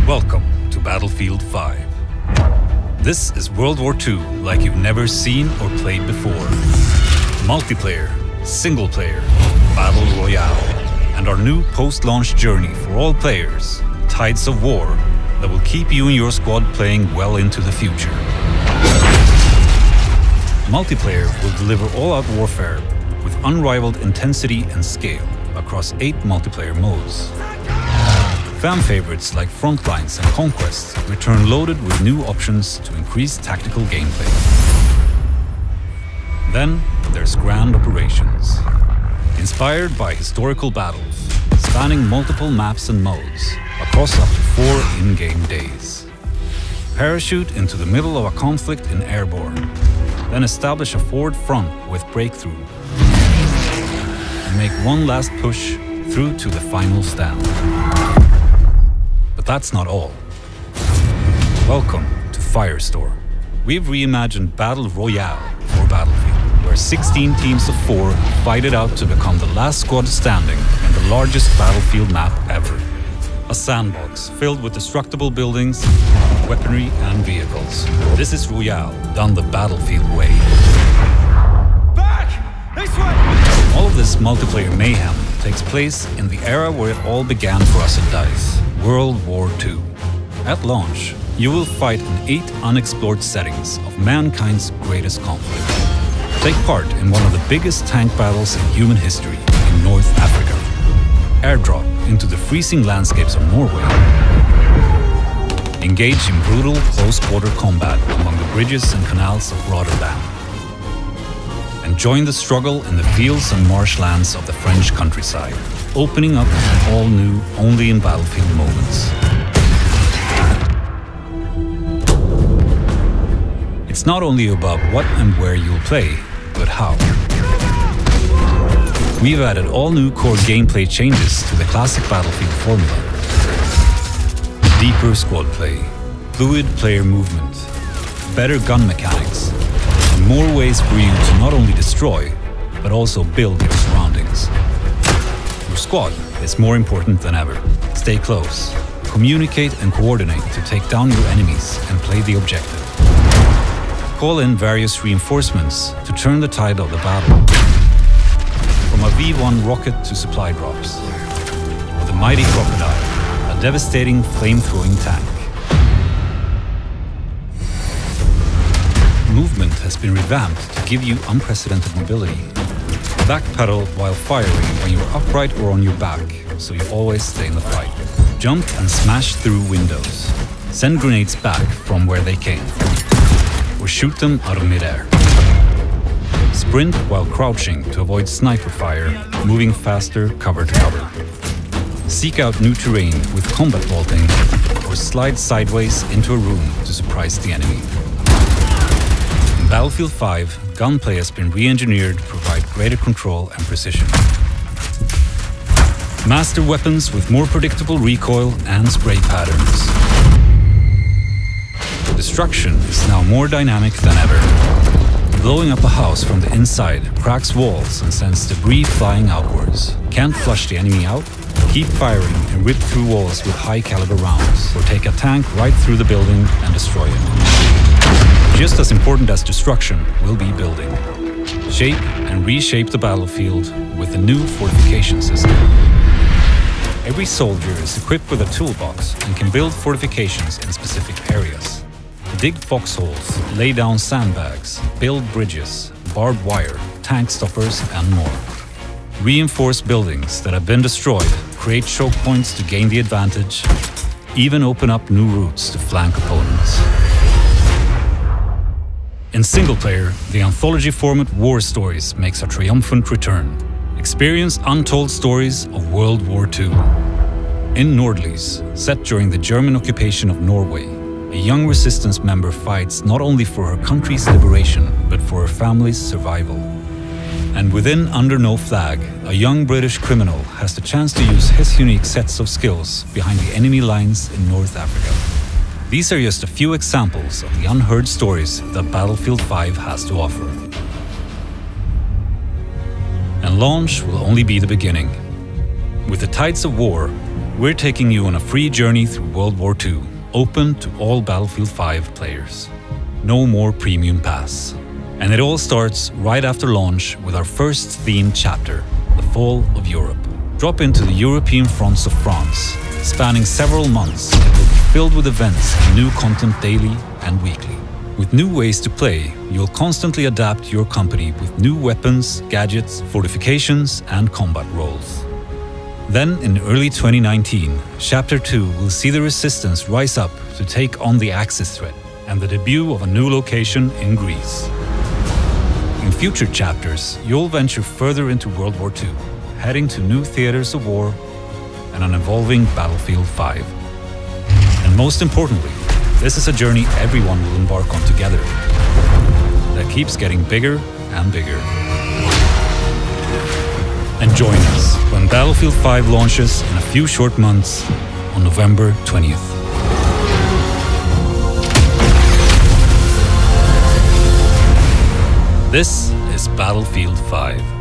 Welcome to Battlefield 5. This is World War II like you've never seen or played before. Multiplayer, single player, Battle Royale, and our new post-launch journey for all players, Tides of War, that will keep you and your squad playing well into the future. Multiplayer will deliver all-out warfare with unrivaled intensity and scale across 8 multiplayer modes. Fan favorites like Frontlines and Conquest return loaded with new options to increase tactical gameplay. Then there's Grand Operations. Inspired by historical battles, spanning multiple maps and modes across up to 4 in-game days. Parachute into the middle of a conflict in Airborne, then establish a forward front with Breakthrough, and make one last push through to the final stand. But that's not all. Welcome to Firestorm. We've reimagined Battle Royale for Battlefield, where 16 teams of 4 fight it out to become the last squad standing in the largest battlefield map ever. A sandbox filled with destructible buildings, weaponry and vehicles. This is Royale done the Battlefield way. Back! This way! All of this multiplayer mayhem takes place in the era where it all began for us at DICE, World War II. At launch, you will fight in 8 unexplored settings of mankind's greatest conflict. Take part in one of the biggest tank battles in human history in North Africa. Airdrop into the freezing landscapes of Norway. Engage in brutal close-quarter combat among the bridges and canals of Rotterdam. And join the struggle in the fields and marshlands of the French countryside, opening up an all-new, only in Battlefield moments. It's not only about what and where you'll play, but how. We've added all new core gameplay changes to the classic Battlefield formula. Deeper squad play, fluid player movement, better gun mechanics, and more ways for you to not only destroy, but also build your surroundings. Your squad is more important than ever. Stay close, communicate and coordinate to take down your enemies and play the objective. Call in various reinforcements to turn the tide of the battle. From a V1 rocket to supply drops, or the mighty Crocodile, a devastating flame-throwing tank. Movement has been revamped to give you unprecedented mobility. Backpedal while firing when you're upright or on your back, so you always stay in the fight. Jump and smash through windows. Send grenades back from where they came, or shoot them out of midair. Sprint while crouching to avoid sniper fire, moving faster cover to cover. Seek out new terrain with combat vaulting, or slide sideways into a room to surprise the enemy. In Battlefield 5, gunplay has been re-engineered to provide greater control and precision. Master weapons with more predictable recoil and spray patterns. Destruction is now more dynamic than ever. Blowing up a house from the inside cracks walls and sends debris flying outwards. Can't flush the enemy out? Keep firing and rip through walls with high-caliber rounds, or take a tank right through the building and destroy it. Just as important as destruction will be building. Shape and reshape the battlefield with a new fortification system. Every soldier is equipped with a toolbox and can build fortifications in specific areas. Dig foxholes, lay down sandbags, build bridges, barbed wire, tank stoppers and more. Reinforce buildings that have been destroyed, create choke points to gain the advantage, even open up new routes to flank opponents. In single player, the anthology format War Stories makes a triumphant return. Experience untold stories of World War II. In Nordlys, set during the German occupation of Norway, a young resistance member fights not only for her country's liberation, but for her family's survival. And within Under No Flag, a young British criminal has the chance to use his unique sets of skills behind the enemy lines in North Africa. These are just a few examples of the unheard stories that Battlefield 5 has to offer. And launch will only be the beginning. With the Tides of War, we're taking you on a free journey through World War II, open to all Battlefield 5 players. No more premium pass. And it all starts right after launch with our first themed chapter, The Fall of Europe. Drop into the European fronts of France. Spanning several months, it will be filled with events and new content daily and weekly. With new ways to play, you'll constantly adapt your company with new weapons, gadgets, fortifications and combat roles. Then, in early 2019, Chapter 2 will see the Resistance rise up to take on the Axis threat and the debut of a new location in Greece. In future chapters, you'll venture further into World War II, heading to new theaters of war and an evolving Battlefield 5. And most importantly, this is a journey everyone will embark on together that keeps getting bigger and bigger. And join us when Battlefield 5 launches in a few short months on November 20th. This is Battlefield 5.